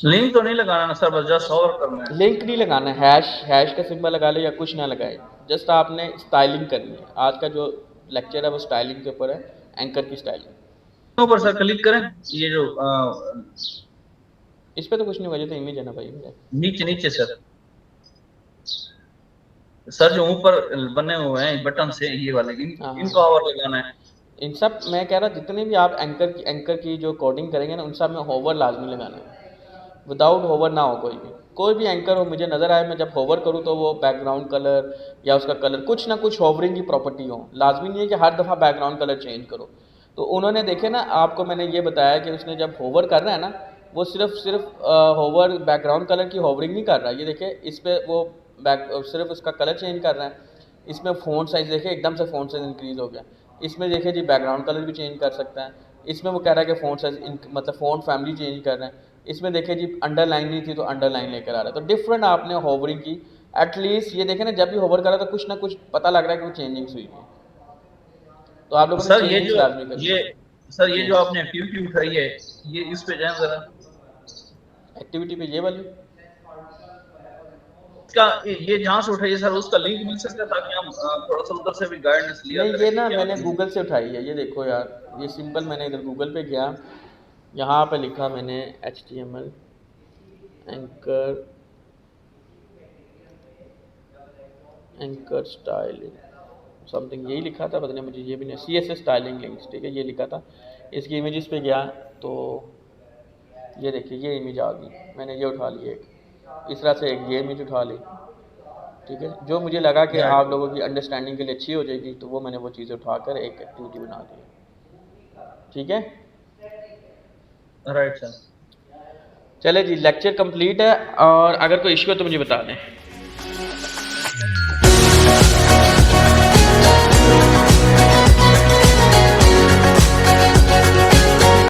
F: लिंक तो नहीं लगाना ना सर, बस जस्ट होवर करना है।
B: लिंक नहीं लगाना, हैश का सिंबल लगा ले या कुछ ना लगाए, जस्ट आपने स्टाइलिंग करनी है। आज का जो लेक्चर है वो स्टाइलिंग के ऊपर है, एंकर की स्टाइलिंग।
F: ऊपर सर क्लिक करें, ये जो
B: इस पर तो कुछ नहीं होगा, ये तो इमेज है ना भाई मेरे।
F: नीचे नीचे सर जो ऊपर बने हुए हैं बटन से ये वाले
B: हाँ।
F: इनको होवर लगाना है।
B: इन सब मैं कह रहा जितने भी आप एंकर की जो कोडिंग करेंगे ना, उन सब में होवर लाजमी लगाना है। विदाउट होवर ना हो कोई भी एंकर हो मुझे नज़र आए, मैं जब होवर करूँ तो वो बैकग्राउंड कलर या उसका कलर कुछ ना कुछ होवरिंग की प्रॉपर्टी हो। लाजमी नहीं है कि हर दफ़ा बैकग्राउंड कलर चेंज करो। तो उन्होंने देखे ना, आपको मैंने ये बताया कि उसने जब होवर कर रहा है ना, वो सिर्फ होवर बैकग्राउंड कलर की होवरिंग नहीं कर रहा। ये देखिए इस पर वो सिर्फ उसका कलर चेंज कर रहा है। इसमें फ़ॉन्ट साइज़ देखिए एकदम से फ़ॉन्ट साइज़ इंक्रीज़ हो गया। इसमें देखिए जी बैकग्राउंड कलर भी चेंज कर सकता है। इसमें वो कह रहा है कि फ़ॉन्ट साइज़ मतलब फ़ॉन्ट फैमिली चेंज कर रहे हैं। इसमें देखिए जी अंडरलाइन नहीं थी तो अंडरलाइन लेकर आ रहा है। तो डिफरेंट आपने होवरिंग की। एटलीस्ट ये देखें ना, जब भी होवर करा तो कुछ ना कुछ पता लग रहा है कि वो चेंजिंग्स हुई है। तो आप लोगों ने
F: सर ये
B: चेंजिंग्स
F: जो
B: लाजमी करनी है।
F: ये जो आपने एक्टिविटी उठाई है, ये इस पे जाएं जरा।
B: एक्टिविटी पे ये वाली
F: इसका ये जहाँ से उठाई है सर, उसका लिंक मिल सकता है ताकि हम थोड़ा सा उधर से भी गाइडेंस लिया
B: नहीं,
F: करें
B: ये
F: कि
B: ना
F: क्या
B: मैंने
F: चीज़ है।
B: गूगल से उठाई है। ये देखो यार, ये सिंपल मैंने इधर गूगल पे गया, यहाँ पे लिखा मैंने HTML एंकर स्टाइलिंग समथिंग, यही लिखा था, पता नहीं मुझे ये भी नहीं। CSS स्टाइलिंग लिंक्स, ठीक है, ये लिखा था। इसकी इमेजेस पे गया तो ये देखिए ये इमेज आ गई, मैंने ये उठा ली एक, इस तरह से एक ये इमेज उठा ली, ठीक है। जो मुझे लगा कि आप लोगों की अंडरस्टैंडिंग के लिए अच्छी हो जाएगी, तो वो मैंने वो चीज़ें उठाकर एक एक्टिविटी बना दी, ठीक है।
F: Right sir.
B: चले जी, लेक्चर कंप्लीट है, और अगर कोई इशू है तो मुझे बता दें।